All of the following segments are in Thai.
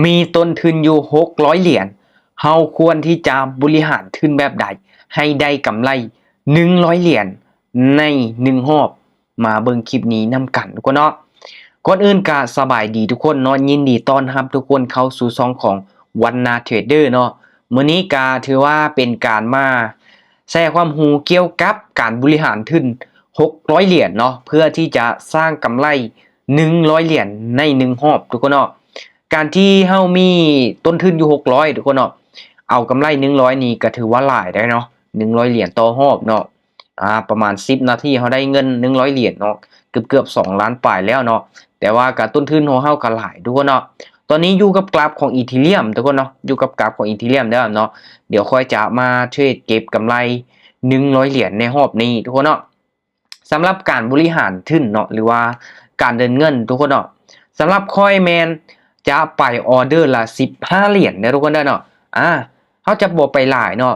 มีต้นทุนอยู่600 เหรียญเฮาควรที่จะบริหารทุนแบบใดให้ได้กำไร100 เหรียญใน1รอบมาเบิ่งคลิปนี้นำกันทุกคนเนาะก่อนอื่นก็สบายดีทุกคนเนาะยินดีต้อนรับทุกคนเข้าสู่ช่องของวันนาเทรดเดอร์เนาะมื้อนี้ก็ถือว่าเป็นการมาแชร์ความรู้เกี่ยวกับการบริหารทุน600 เหรียญเนาะเพื่อที่จะสร้างกำไร100 เหรียญใน1รอบทุกคนเนาะการที่เฮามีต้นทุนอยู่600ทุกคนเนาะเอากำไร100นี่ก็ถือว่าหลายได้เนาะ100 เหรียญต่อรอบเนาะประมาณ10นาทีเฮาได้เงิน100 เหรียญเนาะเกือบ2ล้านปลายแล้วเนาะแต่ว่าการต้นทุนของเฮาก็หลายทุกคนเนาะตอนนี้อยู่กับกราฟของอีเธเรียมทุกคนเนาะอยู่กับกราฟของอีเธเรียมเด้อเนาะเดี๋ยวค่อยจะมาเทรดเก็บกำไร100 เหรียญในรอบนี้ทุกคนเนาะสำหรับการบริหารทุนเนาะหรือว่าการเดินเงินทุกคนเนาะสำหรับคอยแมนจะไปออเดอร์ละ15 เหรียญนะทุกคนเนาะเขาจะบอกไปหลายเนาะ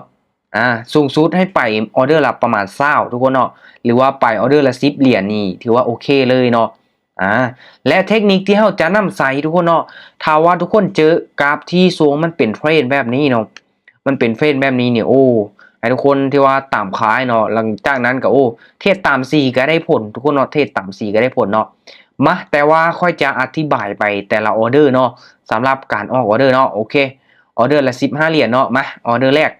สูงสุดให้ไปออเดอร์ละประมาณ20ทุกคนเนาะหรือว่าไปออเดอร์ละ10 เหรียญนี่ถือว่าโอเคเลยเนาะและเทคนิคที่เขาจะนำใส่ทุกคนเนาะถ้าว่าทุกคนเจอกราฟที่สูงมันเป็นเทรนแบบนี้เนาะมันเป็นเทรนแบบนี้เนี่ยโอ้ให้ทุกคนที่ว่าตามขายเนาะหลังจากนั้นก็โอ้เทรดตามสีก็ได้ผลทุกคนเนาะเทรดตามสีก็ได้ผลเนาะมาแต่ว่าค่อยจะอธิบายไปแต่ละออเดอร์เนาะสำหรับการออกออเดอร์เนาะโอเคออเดอร์ละ15 เหรียญเนาะมาออเดอร์แรก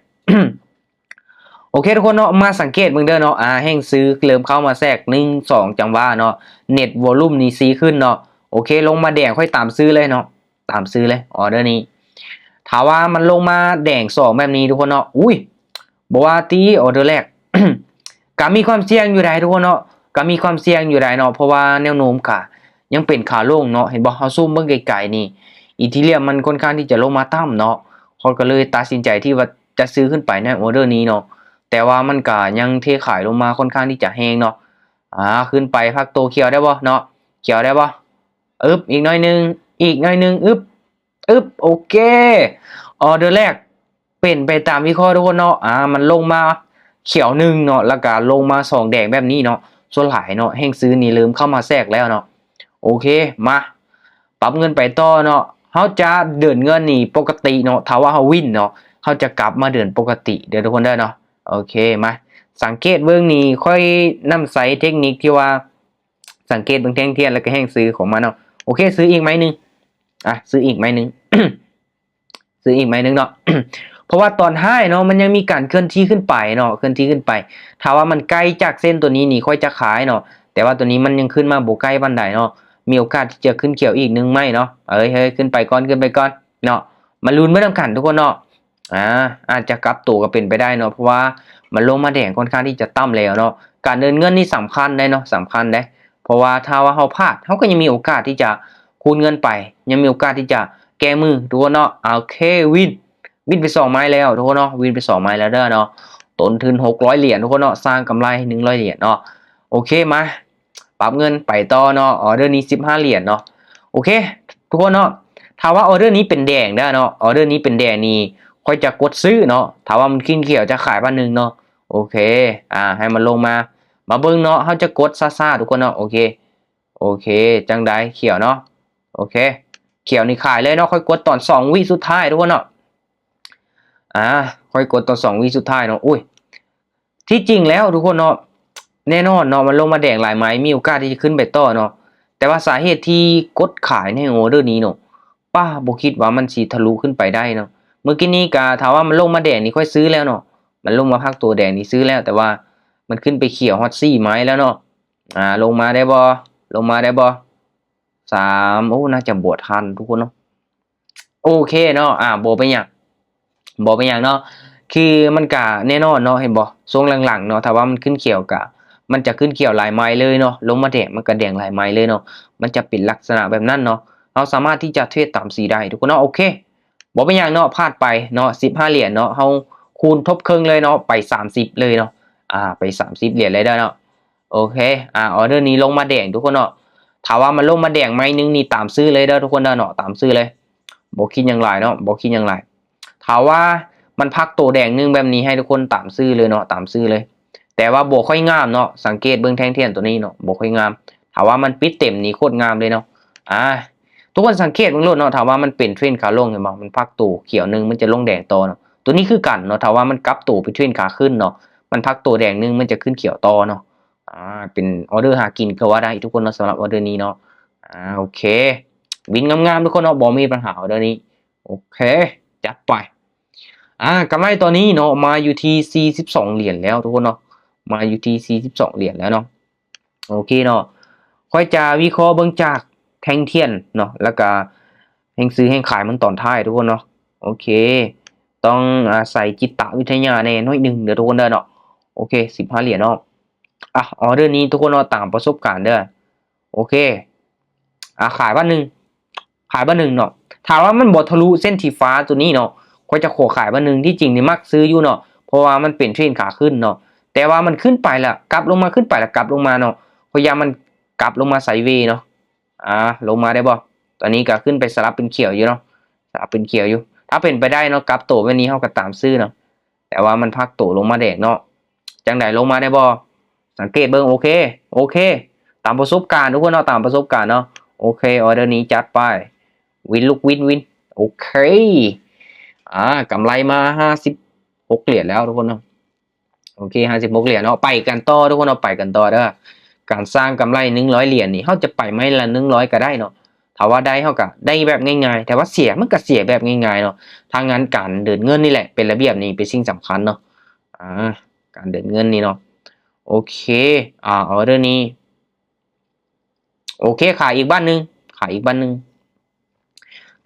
โอเคทุกคนเนาะมาสังเกตเบิ่งเด้อเนาะแห่งซื้อเริ่มเข้ามาแทรก1 2จังหวะเนาะเน็ตวอลลุ่มนี้ซีขึ้นเนาะโอเคลงมาแดงค่อยตามซื้อเลยเนาะตามซื้อเลยออเดอร์นี้ถามว่ามันลงมาแดง2แบบนี้ทุกคนเนาะอุ้ยบอกว่าตีออเดอร์แรก ก็มีความเสี่ยงอยู่ได้ทุกคนเนาะก็มีความเสี่ยงอยู่ได้เนาะเพราะว่าแนวโน้มก็ยังเป็นขาลงเนาะเห็นบ่เฮาซูมเบิ่งไกลๆนี่อีทีเรียมมันค่อนข้างที่จะลงมาต่ำเนาะเขาก็เลยตัดสินใจที่ว่าจะซื้อขึ้นไปในออเดอร์นี้เนาะแต่ว่ามันก็ยังเทขายลงมาค่อนข้างที่จะแห้งเนาะขึ้นไปพักโตเขียวได้บ่เนาะเขียวได้บ่อีกหน่อยนึงอีกหน่อยนึงโอเคออเดอร์แรกเป็นไปตามวิเคราะห์ทุกคนเนาะมันลงมาเขียวหนึ่งเนาะแล้วก็ลงมา2แดงแบบนี้เนาะส่วนหลายเนาะแห้งซื้อนี่เริ่มเข้ามาแทรกแล้วเนาะโอเคมาปรับเงินไปต่อเนาะเฮาจะเดินเงินนี่ปกติเนาะถ้าว่าเฮาวินเนาะเฮาจะกลับมาเดินปกติเดี๋ยวทุกคนได้เนาะโอเคมาสังเกตเบื้องนี้ค่อยนำใส่เทคนิคที่ว่าสังเกตเบื้องแท่งเทียนแล้วก็แห้งซื้อของมันเนาะโอเคซื้ออีกไหมนึงซื้ออีกไหมนึง ซื้ออีกไหมนึงเนาะ เพราะว่าตอนห้ายเนาะมันยังมีการเคลื่อนที่ขึ้นไปเนาะเคลื่อนที่ขึ้นไปถ้าว่ามันใกล้จากเส้นตัวนี้นี่ค่อยจะขายเนาะแต่ว่าตัวนี้มันยังขึ้นมาโบใกล้บันไดเนาะมีโอกาสที่จะขึ้นเขียวอีกนึงไหมเนาะเฮ้ยขึ้นไปก่อนเนาะมาลุ้นไม่ต้องกันทุกคนเนาะอาจจะกลับตัวก็เป็นไปได้เนาะเพราะว่ามันลงมาแดงค่อนข้างที่จะต่ำแล้วเนาะการเดินเงินนี่สำคัญได้เนาะสำคัญได้เพราะว่าถ้าว่าเขาพลาดเขาก็ยังมีโอกาสที่จะคูณเงินไปยังมีโอกาสที่จะแก้มือทุกคนเนาะโอเควินไป2 ไม้แล้วทุกคนเนาะวินไป2 ไม้แล้วเด้อเนาะต้นทุน600 เหรียญทุกคนเนาะสร้างกำไร100 เหรียญเนาะโอเคมาปรับเงินไปต่อเนาะออเดอร์นี้15 เหรียญเนาะโอเคทุกคนเนาะถ้าว่าออเดอร์นี้เป็นแดงเด้อเนาะออเดอร์นี้เป็นแดงนี่ค่อยจะกดซื้อเนาะถ้าว่ามันขึ้นเขียวจะขาย1เนาะโอเคให้มันลงมาเบิ่งเนาะเขาจะกดซ่าๆทุกคนเนาะโอเคจังไดเขียวเนาะโอเคเขียวนี่ขายเลยเนาะค่อยกดตอน2 วิสุดท้ายทุกคนเนาะค่อยกดตอน2 วิสุดท้ายเนาะอุ้ยที่จริงแล้วทุกคนเนาะแน่นอนเนาะมันลงมาแดงหลายไม้มีโอกาสที่จะขึ้นไปต่อเนาะแต่ว่าสาเหตุที่กดขายในออเดอร์นี้เนาะบ่คิดว่ามันสิทะลุขึ้นไปได้เนาะเมื่อกี้นี้ก็ถามว่ามันลงมาแดงนี่ค่อยซื้อแล้วเนาะมันลงมาพักตัวแดงนี่ซื้อแล้วแต่ว่ามันขึ้นไปเขียวฮอต4 ไม้แล้วเนาะลงมาได้บ่3โอ้น่าจะบวชทันทุกคนเนาะโอเคเนาะบ่เป็นหยังเนาะคือมันกะแน่นอนเนาะเห็นบ่ช่วงหลังๆเนาะถ้าว่ามันขึ้นเขียวกะมันจะขึ้นเขียวหลายไม้เลยเนาะลงมาแดงมันก็แดงหลายไม้เลยเนาะมันจะเป็นลักษณะแบบนั้นเนาะเราสามารถที่จะเทรดตามสีได้ทุกคนเนาะโอเคบ่เป็นหยังเนาะพลาดไปเนาะ15 เหรียญเนาะเฮาคูณทบครึ่งเลยเนาะไป30เลยเนาะไป30 เหรียญเลยได้เนาะโอเคออเดอร์นี้ลงมาแดงทุกคนเนาะถ้าว่ามันลงมาแดงไม้นึงนี่ตามซื้อเลยเด้อทุกคนเนาะตามซื้อเลยบ่คิดอย่างไรเนาะบ่คิดอย่างไรถ้าว่ามันพักตัวแดงนึงแบบนี้ให้ทุกคนตามซื้อเลยเนาะตามซื้อเลยแต่ว่าบวกค่อยงามเนาะสังเกตเบื้องแท่งเทียนตัวนี้เนาะบวกค่อยงามถ้าว่ามันปิดเต็มนี่โคตรงามเลยเนาะ ทุกคนสังเกตเบิ่งโลดเนาะถ้าว่ามันเป็นเทรนขาลงเห็นบ่มันพักตัวเขียวนึงมันจะลงแดงต่อเนาะตัวนี้คือกันเนาะถ้าว่ามันกลับตัวไปเทรนขาขึ้นเนาะมันพักตัวแดงนึงมันจะขึ้นเขียวต่อเนาะเป็นออเดอร์หากินก็ว่าได้ทุกคนเนาะสำหรับออเดอร์นี้เนาะโอเควินงามๆทุกคนเนาะบ่มีปัญหาออเดอร์นี้โอเคจัดไปกำไรตัวนี้เนาะมาอยู่ที่42เหรียญแล้วทุกคนเนาะมาอยู่ที่42เหรียญแล้วเนาะโอเคเนาะค่อยจะวิเคราะห์เบิ่งจากแท่งเทียนเนาะแล้วก็แห่งซื้อแห่งขายมันตอนท้ายทุกคนเนาะโอเคต้องอาศัยจิตวิทยาแน่น้อยนึงเดี๋ยวทุกคนเด้อเนาะโอเค15เหรียญเนาะออเดอร์นี้ทุกคนเนาะตามประสบการณ์เด้อโอเคขายบ้านหนึ่งเนาะถามว่ามันบ่ทะลุเส้นสีฟ้าตัวนี้เนาะก็จะขอขายบ้านหนึ่งที่จริงนี่มักซื้ออยู่เนาะเพราะว่ามันเป็นเทรนขาขึ้นเนาะแต่ว่ามันขึ้นไปละกลับลงมาขึ้นไปละกลับลงมาเนาะพยายามมันกลับลงมาไซด์เวย์เนาะลงมาได้บ่ตอนนี้ก็ขึ้นไปสลับเป็นเขียวอยู่เนาะสลับเป็นเขียวอยู่ถ้าเป็นไปได้เนาะกลับโตวันนี้เฮาก็ตามซื้อเนาะแต่ว่ามันพักโตลงมาแดกเนาะจังได๋ลงมาได้บ่สังเกตเบิ่งโอเคตามประสบการณ์ทุกคนเนาะตามประสบการณ์เนาะโอเคออเดอร์นี้จัดไปวินลูกวินโอเคกำไรมา56เหรียญแล้วทุกคนเนาะโอเค56เหรียญเนาะไปกันต่อทุกคนเนาะไปกันต่อเด้อการสร้างกำไร100เหรียญนี่เฮาจะไปไม่ละ100ก็ได้เนาะถ้าว่าได้เฮาก็ได้แบบง่ายๆแต่ว่าเสียมันก็เสียแบบง่ายๆเนาะทางนั้นการเดินเงินนี่แหละเป็นระเบียบนี่เป็นสิ่งสำคัญเนาะการเดินเงินนี่เนาะโอเคออเดอร์นี้โอเคขายอีกบ้านนึง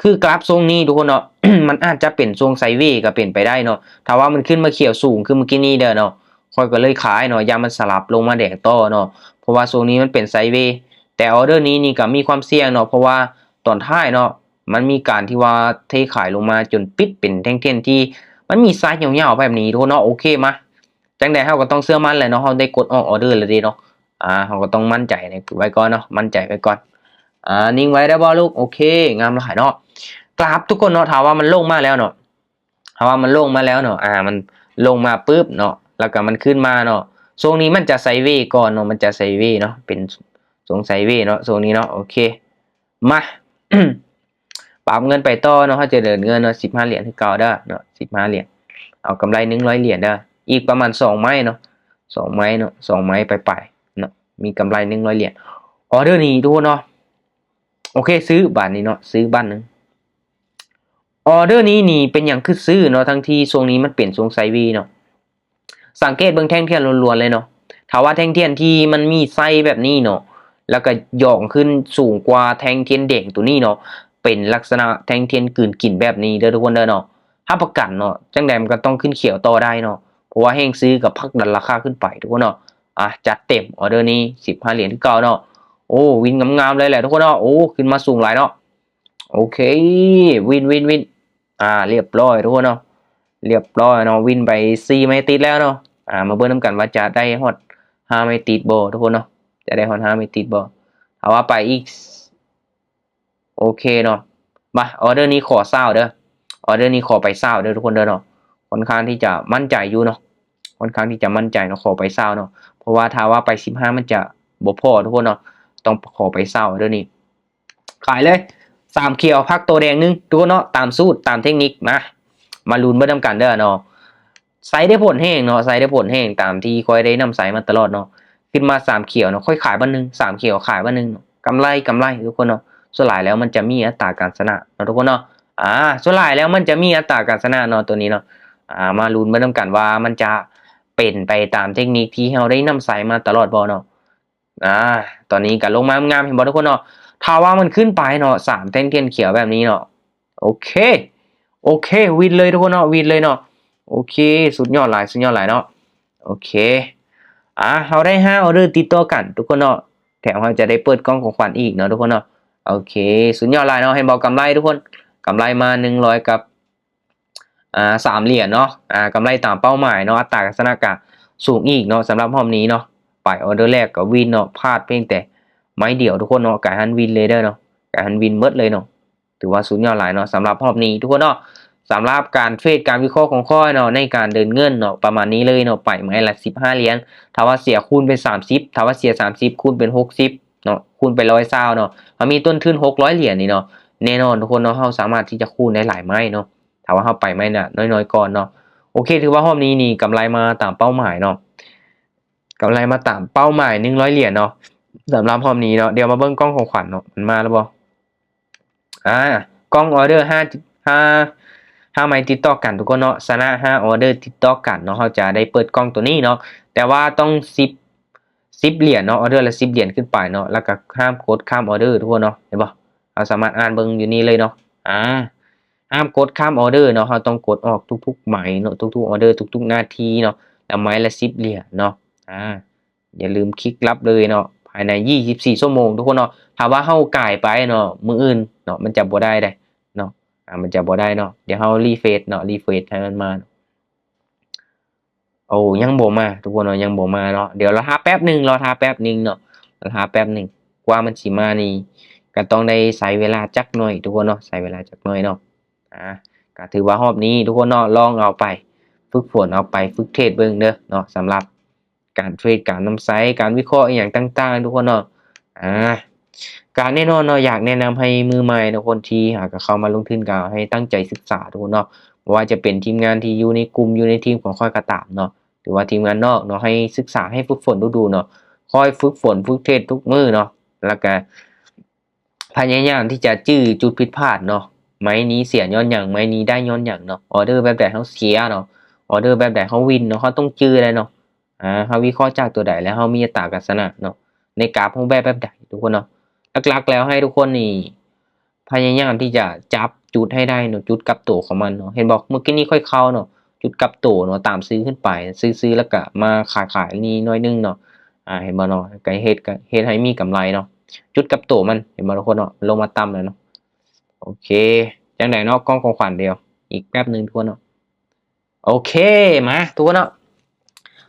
คือกราฟทรงนี้ทุกคนเนาะ มันอาจจะเป็นทรงไซด์เวย์ก็เป็นไปได้เนาะถ้าว่ามันขึ้นมาเขียวสูงขึ้นเมื่อกี้นี้เด้อเนาะค่อยก็เลยขายเนาะยามมันสลับลงมาแดงต่อเนาะเพราะว่าทรงนี้มันเป็นไซด์เวย์แต่ออเดอร์นี้นี่ก็มีความเสี่ยงเนาะเพราะว่าตอนท้ายเนาะมันมีการที่ว่าเทขายลงมาจนปิดเป็นแท่งๆที่มันมีไซส์ยาวๆแบบนี้ทุกคนเนาะโอเคมาจังได๋เฮาก็ต้องเชื่อมั่นแหละเนาะเฮาได้กดออกออเดอร์แล้วเด้เนาะเฮาก็ต้องมั่นใจในไว้ก่อนเนาะมั่นใจไว้ก่อนนิ่งไว้ได้บ่ลูกโอเคงามหลายเนาะกราฟทุกคนเนาะถามว่ามันลงมาแล้วเนาะมันลงมามันลงมาปุ๊บเนาะแล้วก็มันขึ้นมาเนาะทรงนี้มันจะไซด์เวย์ก่อนเนาะมันจะไซด์เวย์เนาะเป็นทรงไซด์เวย์เนาะทรงนี้เนาะโอเคมา ปรับเงินไปต่อเนาะเฮาจะเดินเงินเนาะ15เหรียญคือเก่าเด้อเนาะ15เหรียญเอากำไร100เหรียญเด้ออีกประมาณ2ไม้เนาะ2ไม้เนาะ2ไม้ไปเนาะมีกำไร100เหรียญออเดอร์นี้ทุกคนเนาะโอเคซื้อบ้านนี้เนาะซื้อบ้านนึงออเดอร์นี้นี่เป็นอย่างคือซื้อเนาะทั้งที่ทรงนี้มันเปลี่ยนทรงไซด์เวย์เนาะสังเกตเบิ่งแท่งเทียนล้วนๆเลยเนาะถ้าว่าแท่งเทียนที่มันมีไส้แบบนี้เนาะแล้วก็ย่องขึ้นสูงกว่าแท่งเทียนแดงตัวนี้เนาะเป็นลักษณะแท่งเทียนกลืนกินแบบนี้เด้อทุกคนเด้อเนาะถ้าประกันเนาะจังใดมันก็ต้องขึ้นเขียวต่อได้เนาะเพราะว่าแห่งซื้อกับพักดันราคาขึ้นไปทุกคนเนาะจัดเต็มออเดอร์นี้15เหรียญที่เก่าเนาะโอ้วินงามๆเลยแหละทุกคนเนาะโอ้ขึ้นมาสูงหลายเนาะโอเควินเรียบร้อยทุกคนเนาะเรียบร้อยเนาะวินไป4ไม้ติดแล้วเนาะมาเบิ่งนำกันว่าจะได้ฮอด5ไม้ติดบ่ทุกคนเนาะจะได้ฮอด5ไม้ติดบ่ถ้าว่าไปอีกโอเคเนาะมาออเดอร์นี้ขอ20เด้อออเดอร์นี้ขอไป20เด้อทุกคนเด้อเนาะค่อนข้างที่จะมั่นใจอยู่เนาะค่อนข้างที่จะมั่นใจเนาะขอไป20เนาะเพราะว่าถ้าว่าไป15มันจะบ่พอทุกคนเนาะต้องขอไป20เด้อนี่ขายเลย3เขียวพักตัวแดงนึงทุกคนเนาะตามสูตรตามเทคนิคมาลุ้นเบิ่นำกันเด้อเนาะไซได้ผลแห้งเนาะไซได้ผลแห้งตามที่ค่อยได้นำไซมาตลอดเนาะขึ้นมา3เขียวเนาะค่อยขายบ้านนึง3เขียวขายบ้านนึงกำไรทุกคนเนาะส่วนหลายแล้วมันจะมีอัตราการชนะเนาะทุกคนเนาะส่วนหลายแล้วมันจะมีอัตราการชนะเนาะตัวนี้เนาะมาลุ้นเบิ่นำกันว่ามันจะเป็นไปตามเทคนิคที่เราได้นำไซมาตลอดบ่เนาะตอนนี้ก็ลงมางามเห็นบ่ทุกคนเนาะถ้าว่ามันขึ้นไปเนาะ3แท่งเทียนเขียวแบบนี้เนาะโอเควินเลยทุกคนเนาะวินเลยเนาะโอเคสุดยอดหลายเนาะโอเคเราได้5ออเดอร์ติดต่อกันทุกคนเนาะแถมเราจะได้เปิดกล้องของขวัญอีกเนาะทุกคนเนาะโอเคสุดยอดหลายเนาะเห็นบ่กำไรทุกคนกำไรมา100กับ3เหรียญเนาะกำไรตามเป้าหมายเนาะอัตราการชนะก็สูงอีกเนาะสำหรับรอบนี้เนาะไปออเดอร์แรกก็วินเนาะพลาดเพียงแต่ไม้เดียวทุกคนเนาะกะหันวินเลยเด้อเนาะกะหันวินหมดเลยเนาะถือว่าสุดยอดหลายเนาะสำหรับรอบนี้ทุกคนเนาะสำหรับการเทรดการวิเคราะห์ของข้อยเนาะในการเดินเงินเนาะประมาณนี้เลยเนาะไปไม้ละ15เหรียญถ้าว่าเสียคูณเป็น30ถ้าว่าเสีย30คูณเป็น60 เนาะคูณไป120เนาะเรามีต้นทุน600เหรียญนี่เนาะแน่นอนทุกคนเนาะเราสามารถที่จะคูณได้หลายไม้เนาะถ้าว่าเราไปไม้น่ะน้อยๆก่อนเนาะโอเคถือว่ารอบนี้นี่กำไรมาตามเป้าหมายเนาะกำไรมาตามเป้าหมาย100เหรียญเนาะสำหรับรอบนี้เนาะเดี๋ยวมาเบิ่งกล้องของขวัญเนาะมันมาแล้วบ่กล้องออเดอร์5ไม้ติดต่อกันทุกคนเนาะชนะ5ออเดอร์ติดต่อกันเนาะเราจะได้เปิดกล้องตัวนี้เนาะแต่ว่าต้อง10เหรียญเนาะออเดอร์ละ10เหรียญขึ้นไปเนาะแล้วก็ห้ามกดข้ามออเดอร์ทุกคนเนาะเห็นบ่เราสามารถอ่านเบิ่งอยู่นี่เลยเนาะห้ามกดข้ามออเดอร์เนาะเราต้องกดออกทุกๆไม้เนาะทุกๆออเดอร์ทุกๆนาทีเนาะแล้วไม้ละ10เหรียญเนาะอย่าลืมคลิกรับเลยเนาะภายใน24ชั่วโมงทุกคนเนาะถ้าว่าเฮาก่ายไปเนาะมื้ออื่นเนาะมันจะบ่ได้เนาะมันจะบ่ได้เนาะเดี๋ยวเฮารีเฟรชเนาะรีเฟรชให้มันมาโอ้ยังบ่มาทุกคนเนาะยังบ่มาเนาะเดี๋ยวเราหาแป๊บนึงรอท่าแป๊บนึงเนาะรอท่าแป๊บนึงกว่ามันสิมานี่ก็ต้องได้ใช้เวลาจักหน่อยทุกคนเนาะใช้เวลาจักหน่อยเนาะก็ถือว่ารอบนี้ทุกคนเนาะลองเอาไปฝึกฝนเอาไปฝึกเทรดเบิ่งเด้อเนาะสำหรับการเทรดการนำไซด์การวิเคราะห์อีหยังต่างๆทุกคนเนาะการแน่นอนเนาะอยากแนะนำให้มือใหม่นะคนที่หากเข้ามาลงทุนก็ให้ตั้งใจศึกษาทุกคนเนาะบ่ว่าจะเป็นทีมงานที่อยู่ในกลุ่มอยู่ในทีมของข้อยก็ตามเนาะหรือว่าทีมงานนอกเนาะให้ศึกษาให้ฝึกฝนดูๆเนาะคอยฝึกฝนฝึกเทรดทุกมื้อเนาะแล้วก็พยายามที่จะจื้อจุดผิดพลาดเนาะไม้นี้เสียย้อนหยังไม้นี้ได้ย้อนหยังเนาะออเดอร์แบบใดเฮาเสียเนาะออเดอร์แบบใดเฮาวินเนาะเฮาต้องจื้อได้เนาะเฮาวิเคราะห์จากตัวใดแล้วเฮามีอัตราการชนะเนาะในกราฟของแบบใดทุกคนเนาะหลักๆแล้วให้ทุกคนนี่พยายามที่จะจับจุดให้ได้เนาะจุดกลับตัวของมันเนาะเห็นบอกเมื่อกี้นี้ค่อยเข้าเนาะจุดกลับตัวเนาะตามซื้อขึ้นไปซื้อแล้วก็มาขายนี่น้อยนึงเนาะเห็นบ่เนาะก็เฮ็ดให้มีกำไรเนาะจุดกลับตัวมันเห็นบ่ทุกคนเนาะลงมาต่ำแล้วเนาะโอเคจังได๋เนาะกล้องของขวัญเดียวอีกแป๊บนึงทุกคนเนาะโอเคมาทุกคนเนาะ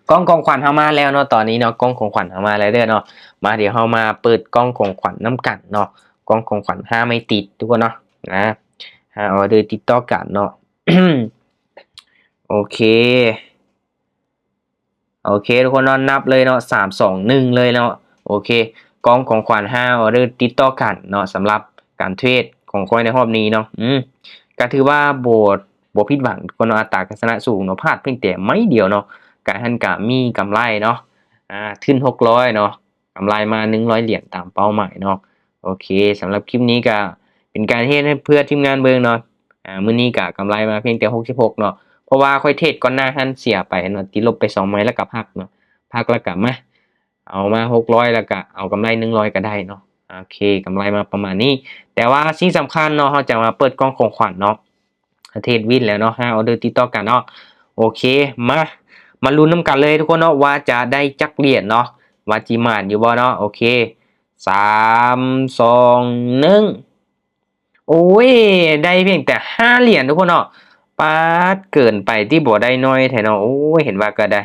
กล้องของขวัญเฮามาแล้วเนาะตอนนี้เนาะกล้องของขวัญเฮามาแล้วเด้อเนาะมาเดี๋ยวเฮามาเปิดกล้องของขวัญนำกันเนาะกล้องของขวัญ5ไม่ติดทุกคนเนาะ5ออเดอร์ติดต่อกันเนาะ โอเคทุกคนเนาะนับเลยเนาะ3 2 1เลยเนาะโอเคกล้องของขวัญ5ออเดอร์ติดต่อกันเนาะสำหรับการเทรดของข้อยในรอบนี้เนาะก็ถือว่าบ่ผิดหวังคนเนาะอัตราการชนะสูงเนาะพลาดเพียงแต่ไม้เดียวเนาะก็หั้นก็มีกำไรเนาะทุน600เนาะกำไรมา100เหรียญตามเป้าหมายเนาะโอเคสำหรับคลิปนี้ก็เป็นการเทรดให้เพื่อทีมงานเบิ่งเนาะมื้อนี้ก็กำไรมาเพียงแต่66เนาะเพราะว่าค่อยเทรดก่อนหน้าหั้นเสียไปเนาะติดลบไป2ไม้แล้วก็พักเนาะพักแล้วก็มาเอามา600แล้วก็เอากำไร100ก็ได้เนาะโอเคกำไรมาประมาณนี้แต่ว่าสิ่งสำคัญเนาะเราจะมาเปิดกล้องของขวัญเนาะเทรดวินแล้วเนาะ5ออเดอร์ติดต่อกันเนาะโอเคมาลุ้นนำกันเลยทุกคนเนาะว่าจะได้จักเหรียญเนาะว่าจิมานอยู่บ่เนาะโอเค3 2 1โอ้ยได้เพียงแต่5เหรียญทุกคนเนาะปาดเกินไปที่บ่ได้น้อยแท้เนาะโอ้ยเห็นว่าก็ได้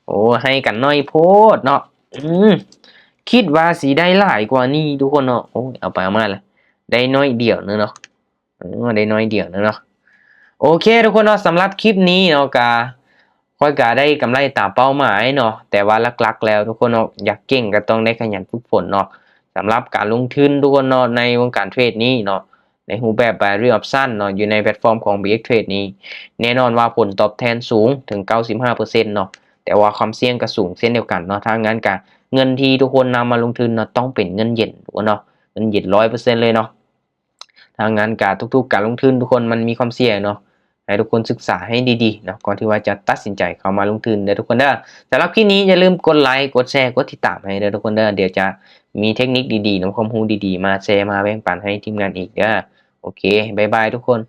โอ้ให้กันน้อยโพดเนาะคิดว่าสิได้หลายกว่านี้ทุกคนเนาะโอ้ยเอาไปเอามาละได้น้อยเดียวนึงเนาะได้น้อยเดียวนึงเนาะโอเคทุกคนเนาะสำหรับคลิปนี้เนาะก็ค่อยก็ได้กำไรตามเป้าหมายเนาะแต่ว่าหลักๆแล้วทุกคนเนาะอยากเก่งก็ต้องได้ขยันฝึกฝนเนาะสำหรับการลงทุนทุกคนเนาะในวงการเทรดนี้เนาะในรูปแบบ Binary Option เนาะอยู่ในแพลตฟอร์มของ BX Trade นี้แน่นอนว่าผลตอบแทนสูงถึง 95% เนาะแต่ว่าความเสี่ยงก็สูงเช่นเดียวกันเนาะถ้างั้นก็เงินที่ทุกคนนำมาลงทุนเนาะต้องเป็นเงินเย็นทุกคนเนาะเงินเย็น 100% เลยเนาะถ้างั้นก็ทุกๆการลงทุนทุกคนมันมีความเสี่ยงเนาะให้ทุกคนศึกษาให้ดีๆนะก่อนที่ว่าจะตัดสินใจเข้ามาลงทุนเด้อทุกคนเด้อสำหรับคลิปนี้อย่าลืมกดไลค์กดแชร์กดติดตามให้เด้อทุกคนเด้อเดี๋ยวจะมีเทคนิคดีๆนำความรู้ดีๆมาแชร์มาแบ่งปันให้ทีมงานอีกเด้อโอเคบ๊ายบายทุกคน